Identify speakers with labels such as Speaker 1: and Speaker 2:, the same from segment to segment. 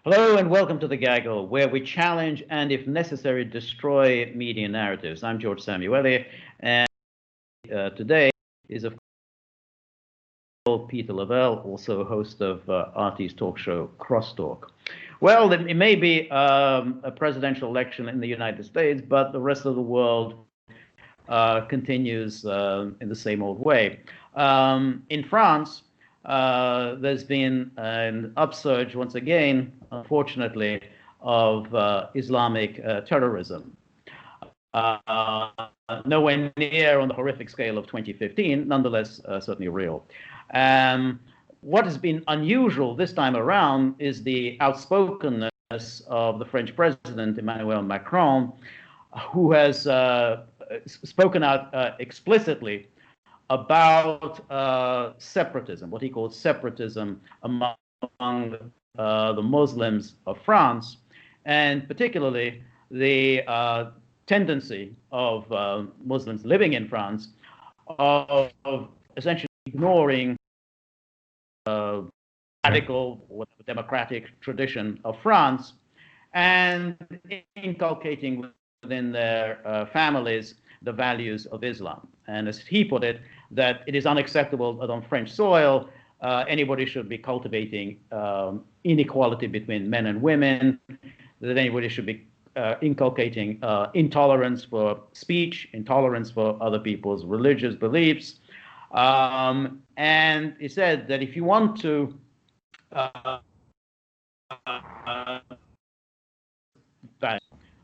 Speaker 1: Hello and welcome to The Gaggle, where we challenge and, if necessary, destroy media narratives. I'm George Szamuely, and today is, of course, Peter Lavelle, also host of RT's talk show Crosstalk. Well, it may be a presidential election in the United States, but the rest of the world continues in the same old way. In France, there's been an upsurge once again, unfortunately, of Islamic terrorism. Nowhere near on the horrific scale of 2015, nonetheless, certainly real. What has been unusual this time around is the outspokenness of the French president, Emmanuel Macron, who has spoken out explicitly about separatism, what he calls separatism among the Muslims of France, and particularly the tendency of Muslims living in France of essentially ignoring radical or democratic tradition of France and inculcating within their families the values of Islam. And as he put it, that it is unacceptable that on French soil anybody should be cultivating inequality between men and women, that anybody should be inculcating intolerance for speech, intolerance for other people's religious beliefs. And he said that if you want to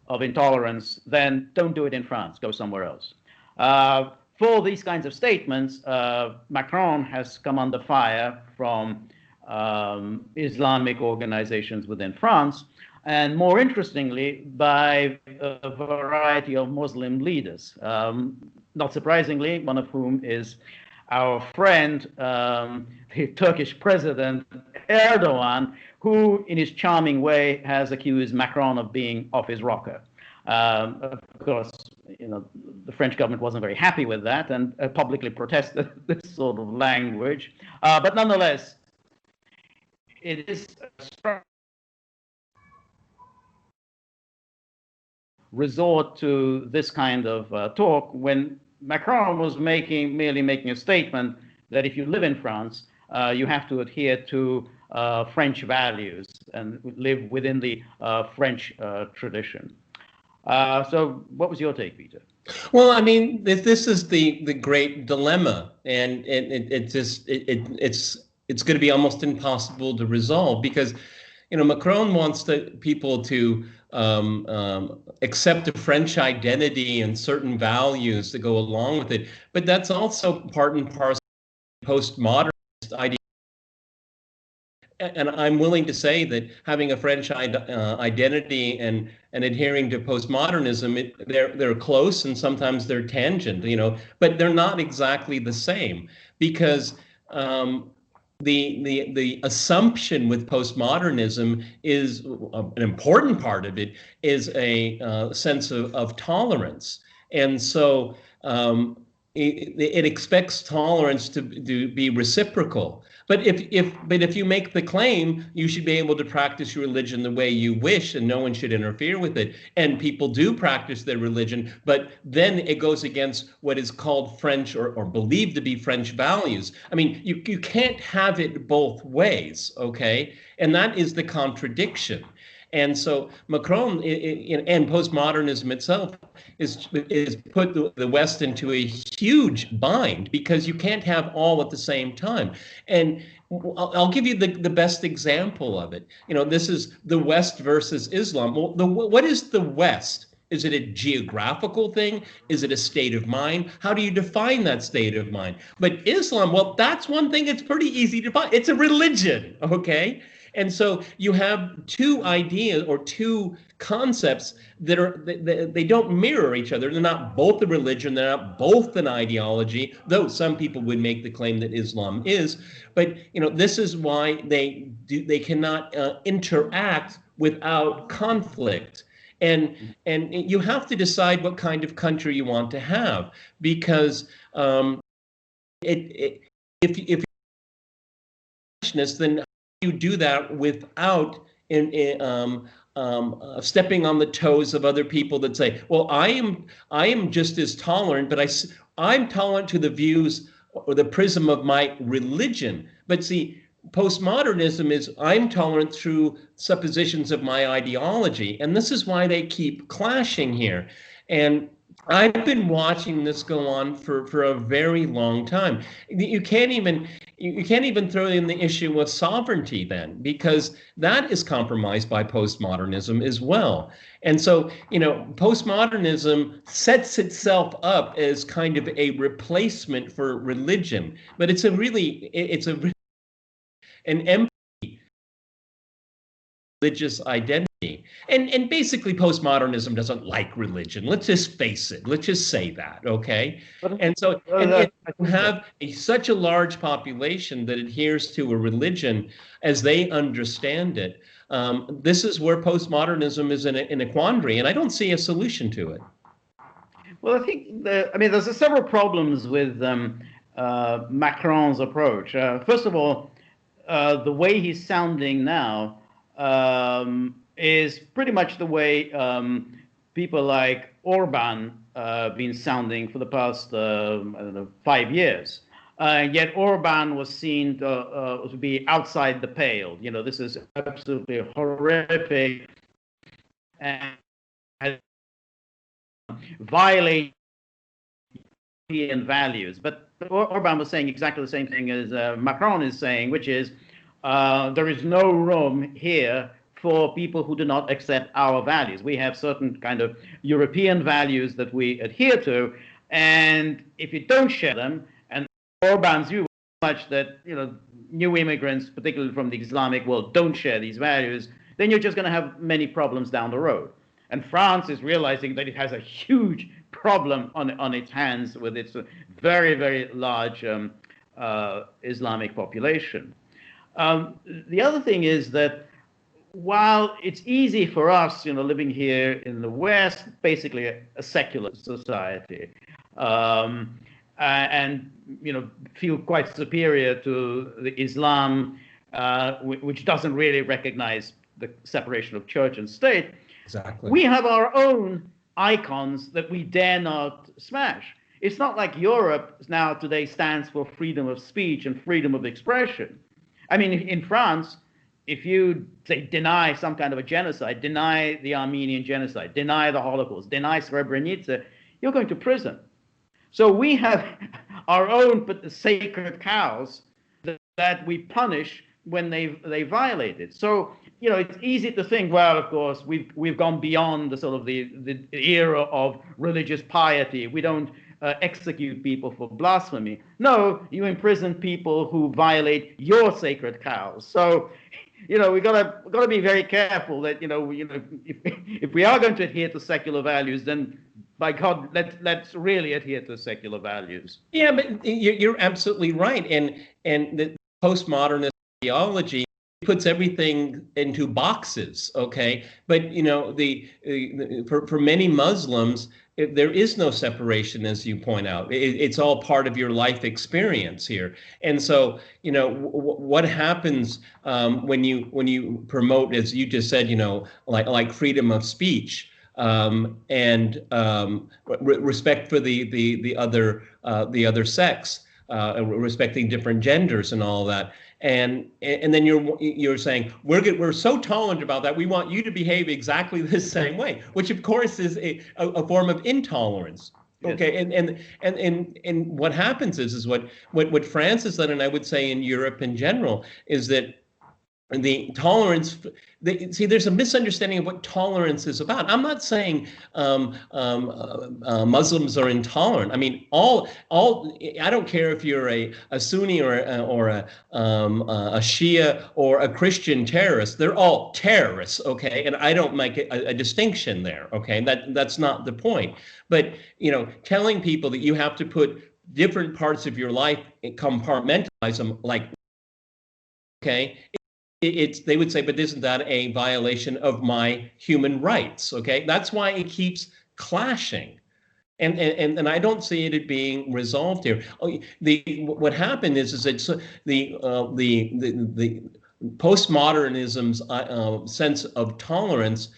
Speaker 1: of intolerance, then don't do it in France, go somewhere else. For these kinds of statements, Macron has come under fire from Islamic organizations within France, and more interestingly, by a variety of Muslim leaders. Not surprisingly, one of whom is our friend, the Turkish president Erdogan, who, in his charming way, has accused Macron of being off his rocker. Of course, the French government wasn't very happy with that and publicly protested this sort of language. But nonetheless, it is a resort to this kind of talk when Macron was merely making a statement that if you live in France, you have to adhere to French values and live within the French tradition. So what was your take, Peter?
Speaker 2: Well, I mean, this is the great dilemma, and it's going to be almost impossible to resolve because, Macron wants people to accept a French identity and certain values that go along with it, but that's also part and parcel of postmodernist ideology. And I'm willing to say that having a French identity and adhering to postmodernism, they're close and sometimes they're tangent, but they're not exactly the same because the assumption with postmodernism is an important part of it is a sense of tolerance, and so it expects tolerance to be reciprocal. But if you make the claim, you should be able to practice your religion the way you wish, and no one should interfere with it. And people do practice their religion, but then it goes against what is called French or believed to be French values. I mean, you can't have it both ways, okay? And that is the contradiction. And so Macron and postmodernism itself is put the West into a huge bind because you can't have all at the same time. And I'll give you the best example of it. This is the West versus Islam. Well, what is the West? Is it a geographical thing? Is it a state of mind? How do you define that state of mind? But Islam, well, that's one thing that's pretty easy to define. It's a religion, okay? And so you have two ideas or two concepts that they don't mirror each other. They're not both a religion. They're not both an ideology, though some people would make the claim that Islam is. But this is why they cannot interact without conflict. And you have to decide what kind of country you want to have because if you're then you do that without stepping on the toes of other people that say, well, I am just as tolerant, but I'm tolerant to the views or the prism of my religion. But see, postmodernism is I'm tolerant through suppositions of my ideology. And this is why they keep clashing here. And I've been watching this go on for a very long time. You can't even throw in the issue of sovereignty then, because that is compromised by postmodernism as well. And so, postmodernism sets itself up as kind of a replacement for religion, but it's an empty religious identity. And basically postmodernism doesn't like religion. Let's just face it. Let's just say that, okay? And so you have such a large population that adheres to a religion as they understand it. This is where postmodernism is in a quandary, and I don't see a solution to it.
Speaker 1: Well, I think there's several problems with Macron's approach. First of all, the way he's sounding now is pretty much the way people like Orban been sounding for the past 5 years. Yet Orban was seen to be outside the pale. This is absolutely horrific and violating European values. But Orban was saying exactly the same thing as Macron is saying, which is there is no room here for people who do not accept our values. We have certain kind of European values that we adhere to, and if you don't share them, and Orban's view much that new immigrants, particularly from the Islamic world, don't share these values, then you're just going to have many problems down the road. And France is realizing that it has a huge problem on its hands with its very, very large Islamic population. The other thing is that while it's easy for us, living here in the West, basically a secular society, and feel quite superior to the Islam, which doesn't really recognize the separation of church and state.
Speaker 2: Exactly.
Speaker 1: We have our own icons that we dare not smash. It's not like Europe now today stands for freedom of speech and freedom of expression. I mean, in France, if you say deny some kind of a genocide, deny the Armenian genocide, deny the Holocaust, deny Srebrenica, you're going to prison. So we have our own sacred cows that we punish when they violate it. So it's easy to think, well, of course, we've gone beyond the sort of the era of religious piety. We don't execute people for blasphemy. No, you imprison people who violate your sacred cows. So we gotta be very careful that if we are going to adhere to secular values, then by God, let's really adhere to secular values.
Speaker 2: Yeah, but you're absolutely right, and the postmodernist ideology puts everything into boxes, okay? But for many Muslims, there is no separation, as you point out. It's all part of your life experience here. And so, what happens when you promote, as you just said, like freedom of speech and respect for the other sex, respecting different genders and all that. And then you're saying we're so tolerant about that. We want you to behave exactly the same way, which of course is a form of intolerance. Okay, and what happens is what France has done, and I would say in Europe in general, is that the tolerance. There's a misunderstanding of what tolerance is about. I'm not saying Muslims are intolerant. I mean, all. I don't care if you're a Sunni or a Shia or a Christian terrorist. They're all terrorists, okay? And I don't make a distinction there, okay? That's not the point. But telling people that you have to put different parts of your life and compartmentalize them, like, okay. They would say, but isn't that a violation of my human rights? Okay, that's why it keeps clashing, and I don't see it being resolved here. What happened is that postmodernism's sense of tolerance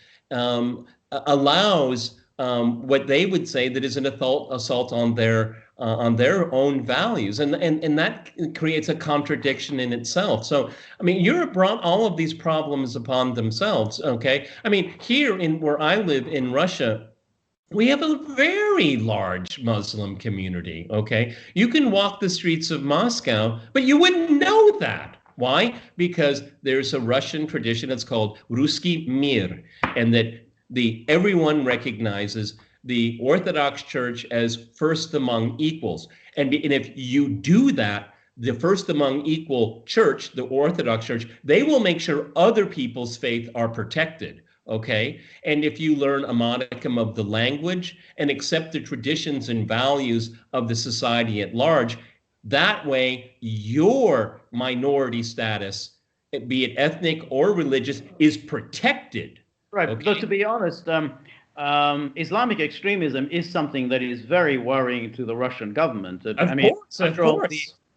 Speaker 2: allows what they would say that is an assault on their own values, and that creates a contradiction in itself. So, I mean, Europe brought all of these problems upon themselves. Okay, I mean, here in where I live in Russia, we have a very large Muslim community, okay? You can walk the streets of Moscow, but you wouldn't know that. Why? Because there's a Russian tradition, it's called Ruski Mir, and that everyone recognizes the Orthodox Church as first among equals. And if you do that, the first among equal church, the Orthodox Church, they will make sure other people's faith are protected. Okay. And if you learn a modicum of the language and accept the traditions and values of the society at large, that way your minority status, be it ethnic or religious, is protected.
Speaker 1: Right.
Speaker 2: Okay?
Speaker 1: But to be honest, Islamic extremism is something that is very worrying to the Russian government.
Speaker 2: Of course,
Speaker 1: after all,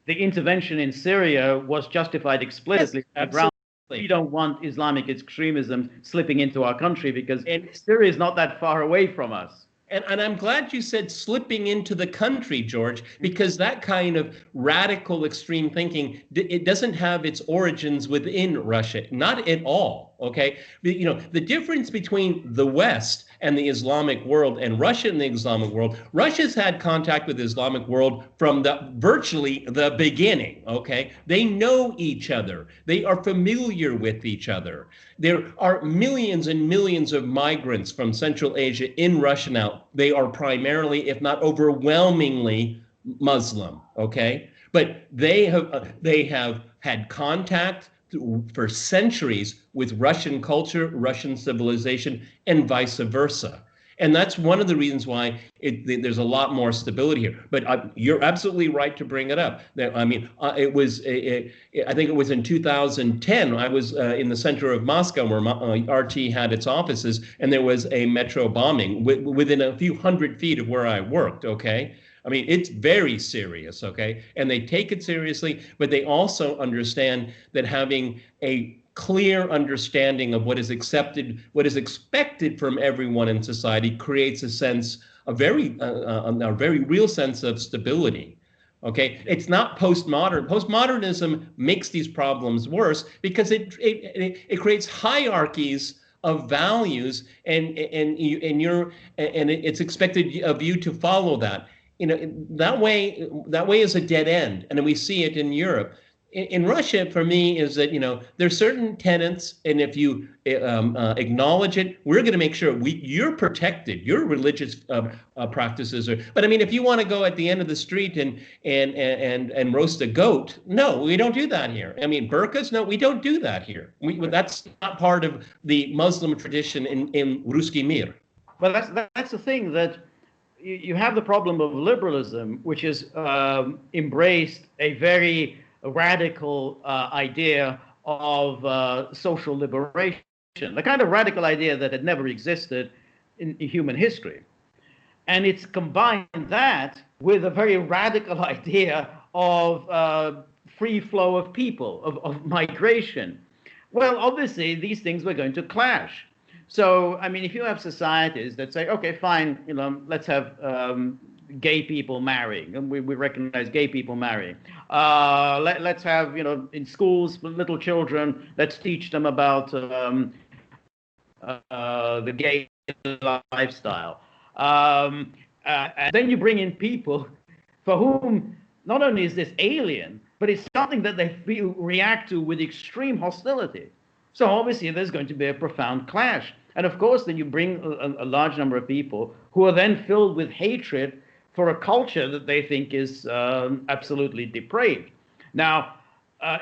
Speaker 1: the intervention in Syria was justified explicitly.
Speaker 2: Yes,
Speaker 1: we don't want Islamic extremism slipping into our country because Syria is not that far away from us.
Speaker 2: And I'm glad you said slipping into the country, George, because that kind of radical extreme thinking, it doesn't have its origins within Russia, not at all. Okay, you know, the difference between the West and the Islamic world and Russia and the Islamic world, Russia's had contact with the Islamic world from virtually the beginning. Okay, they know each other, they are familiar with each other. There are millions and millions of migrants from Central Asia in Russia now. They are primarily, if not overwhelmingly, Muslim. Okay, but they have had contact for centuries with Russian culture, Russian civilization, and vice versa. And that's one of the reasons why there's a lot more stability here. But you're absolutely right to bring it up. I mean, I think it was in 2010, I was in the center of Moscow where RT had its offices, and there was a metro bombing within a few hundred feet of where I worked, okay? I mean, it's very serious, okay? And they take it seriously, but they also understand that having a clear understanding of what is accepted, what is expected from everyone in society creates a sense, a very real sense of stability. Okay, it's not postmodern. Postmodernism makes these problems worse because it creates hierarchies of values, and it's expected of you to follow that. You know, that way is a dead end, and we see it in Europe. In Russia, for me, is that, you know, there's certain tenets, and if you acknowledge it, we're going to make sure you're protected. Your religious practices are. But I mean, if you want to go at the end of the street and roast a goat, no, we don't do that here. I mean, burqas, no, we don't do that here. That's not part of the Muslim tradition in Ruski Mir.
Speaker 1: Well, that's the thing, that you have the problem of liberalism, which has embraced a very radical idea of social liberation, the kind of radical idea that had never existed in human history. And it's combined that with a very radical idea of free flow of people, of migration. Well, obviously, these things were going to clash. So, I mean, if you have societies that say, okay, fine, you know, let's have gay people marrying, and we recognize gay people marrying. Let's have, you know, in schools, little children, let's teach them about the gay lifestyle. And then you bring in people for whom not only is this alien, but it's something that they react to with extreme hostility. So obviously there's going to be a profound clash. And of course, then you bring a large number of people who are then filled with hatred for a culture that they think is absolutely depraved. Now,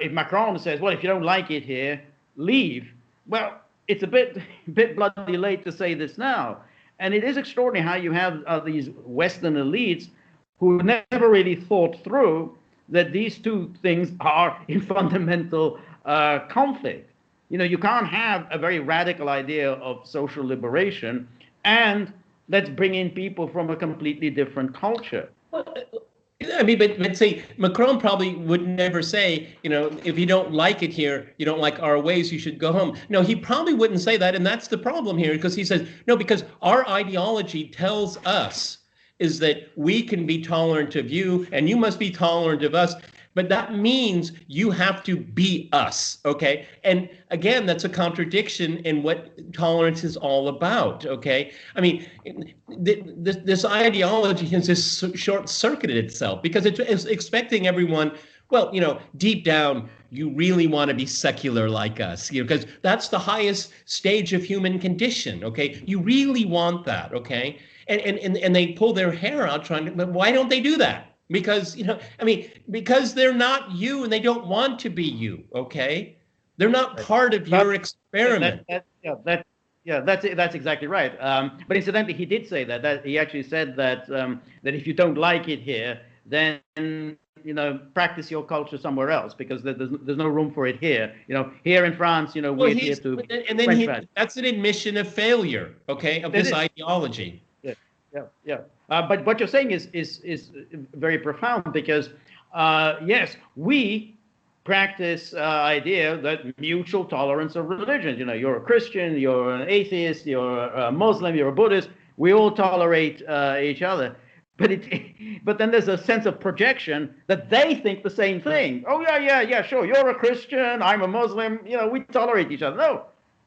Speaker 1: if Macron says, well, if you don't like it here, leave. Well, it's a bit bloody late to say this now. And it is extraordinary how you have these Western elites who never really thought through that these two things are in fundamental conflict. You know, you can't have a very radical idea of social liberation and let's bring in people from a completely different culture.
Speaker 2: Well, I mean, but say Macron probably would never say, if you don't like it here, you don't like our ways, you should go home. No, he probably wouldn't say that, and that's the problem here, because he says no, because our ideology tells us is that we can be tolerant of you, and you must be tolerant of us. But that means you have to be us, okay? And again, that's a contradiction in what tolerance is all about, okay? I mean, this ideology has just short-circuited itself because it's expecting everyone, well, deep down, you really want to be secular like us, because that's the highest stage of human condition, okay? You really want that, okay? And they pull their hair out trying to, but why don't they do that? Because, because they're not you and they don't want to be you, okay? They're not part of your experiment.
Speaker 1: That's exactly right. But incidentally, he did say that he actually said that that if you don't like it here, then practice your culture somewhere else, because there's no room for it here. Here in France, we're here to.
Speaker 2: And then that's an admission of failure, okay, of this ideology.
Speaker 1: Yeah. But what you're saying is very profound, because yes, we practice idea that mutual tolerance of religions. You're a Christian, you're an atheist, you're a Muslim, you're a Buddhist. We all tolerate each other. But then there's a sense of projection that they think the same thing. Oh yeah, sure. You're a Christian, I'm a Muslim. We tolerate each other. No.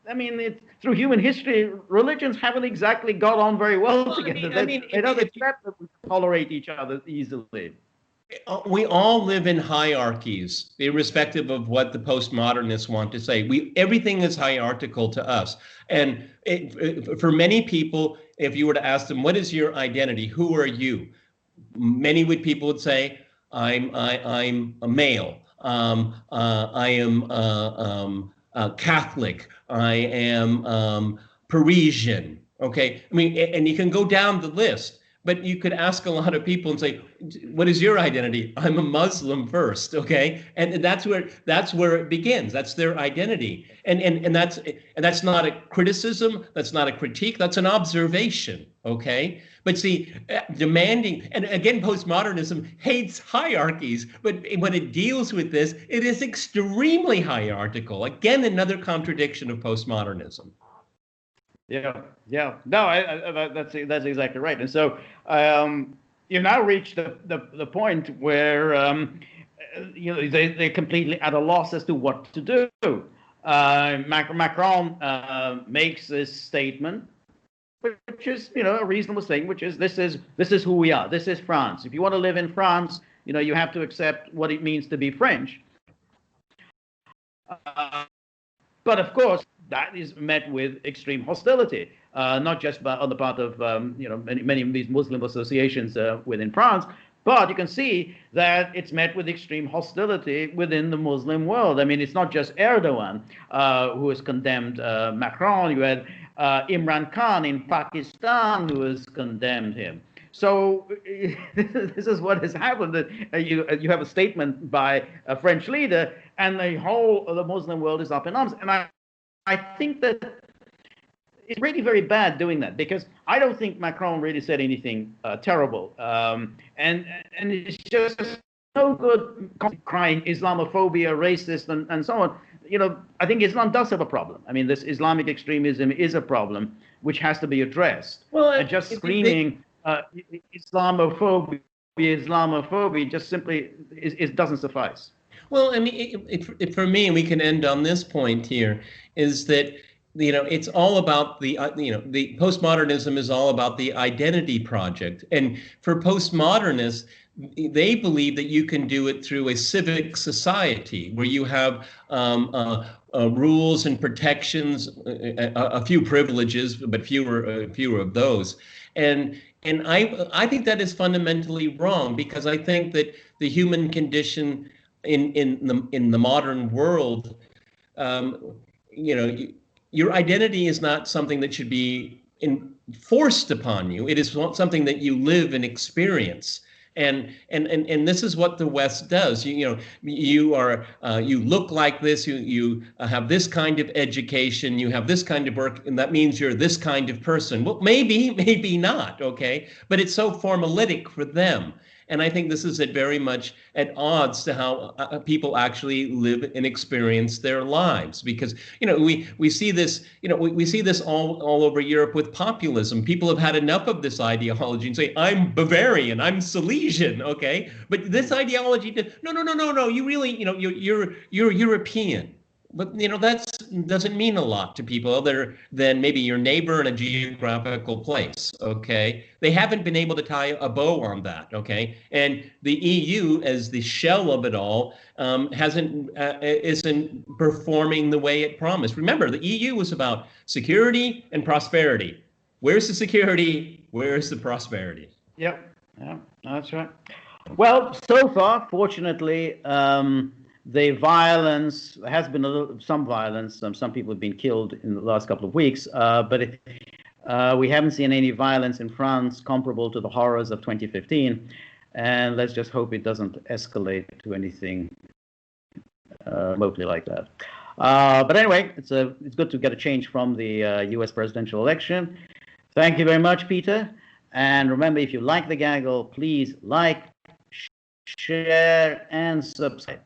Speaker 1: I mean, through human history, religions haven't exactly got on very well together. They don't accept that we tolerate each other easily.
Speaker 2: We all live in hierarchies, irrespective of what the postmodernists want to say. Everything is hierarchical to us. And for many people, if you were to ask them, what is your identity? Who are you? Many people would say, I'm a male. I am Catholic. I am Parisian. Okay, I mean, and you can go down the list, but you could ask a lot of people and say, "What is your identity?" I'm a Muslim first. Okay, and that's where it begins. That's their identity, and that's not a criticism. That's not a critique. That's an observation. Okay, but see, demanding, and again, postmodernism hates hierarchies, but when it deals with this, it is extremely hierarchical. Again, another contradiction of postmodernism.
Speaker 1: Yeah. No, that's exactly right. And so you now reach the point where they're completely at a loss as to what to do. Macron makes this statement, which is a reasonable statement, which is this is who we are. This is France. If you want to live in France, you have to accept what it means to be French. But of course, that is met with extreme hostility, not just on the part of many of these Muslim associations within France, but you can see that it's met with extreme hostility within the Muslim world. I mean, it's not just Erdogan who has condemned Macron. You had Imran Khan in Pakistan who has condemned him. So this is what has happened. That you have a statement by a French leader, and the whole of the Muslim world is up in arms. And I think that it's really very bad doing that, because I don't think Macron really said anything terrible. And it's just no good crying Islamophobia, racist, and so on. I think Islam does have a problem. I mean, this Islamic extremism is a problem which has to be addressed. Well, and just screaming Islamophobia just simply it doesn't suffice.
Speaker 2: Well, I mean, for me, and we can end on this point here, is that it's all about the postmodernism is all about the identity project, and for postmodernists, they believe that you can do it through a civic society where you have rules and protections, a few privileges, but fewer of those, and I think that is fundamentally wrong, because I think that the human condition in the modern world, your identity is not something that should be forced upon you. It is something that you live and experience. And this is what the West does. You look like this. You have this kind of education. You have this kind of work, and that means you're this kind of person. Well, maybe not. Okay, but it's so formalitic for them. And I think this is very much at odds to how people actually live and experience their lives. Because, we see this, we see this all over Europe with populism. People have had enough of this ideology and say, I'm Bavarian, I'm Silesian, okay? But this ideology, no, you really, you're European. But that doesn't mean a lot to people other than maybe your neighbor in a geographical place. Okay, they haven't been able to tie a bow on that. Okay, and the EU, as the shell of it all, isn't performing the way it promised. Remember, the EU was about security and prosperity. Where's the security? Where's the prosperity?
Speaker 1: Yep, yeah, that's right. Well, so far, fortunately. The violence, there has been some violence. Some people have been killed in the last couple of weeks, but we haven't seen any violence in France comparable to the horrors of 2015. And let's just hope it doesn't escalate to anything remotely like that. But anyway, it's good to get a change from the US presidential election. Thank you very much, Peter. And remember, if you like the gaggle, please like, share, and subscribe.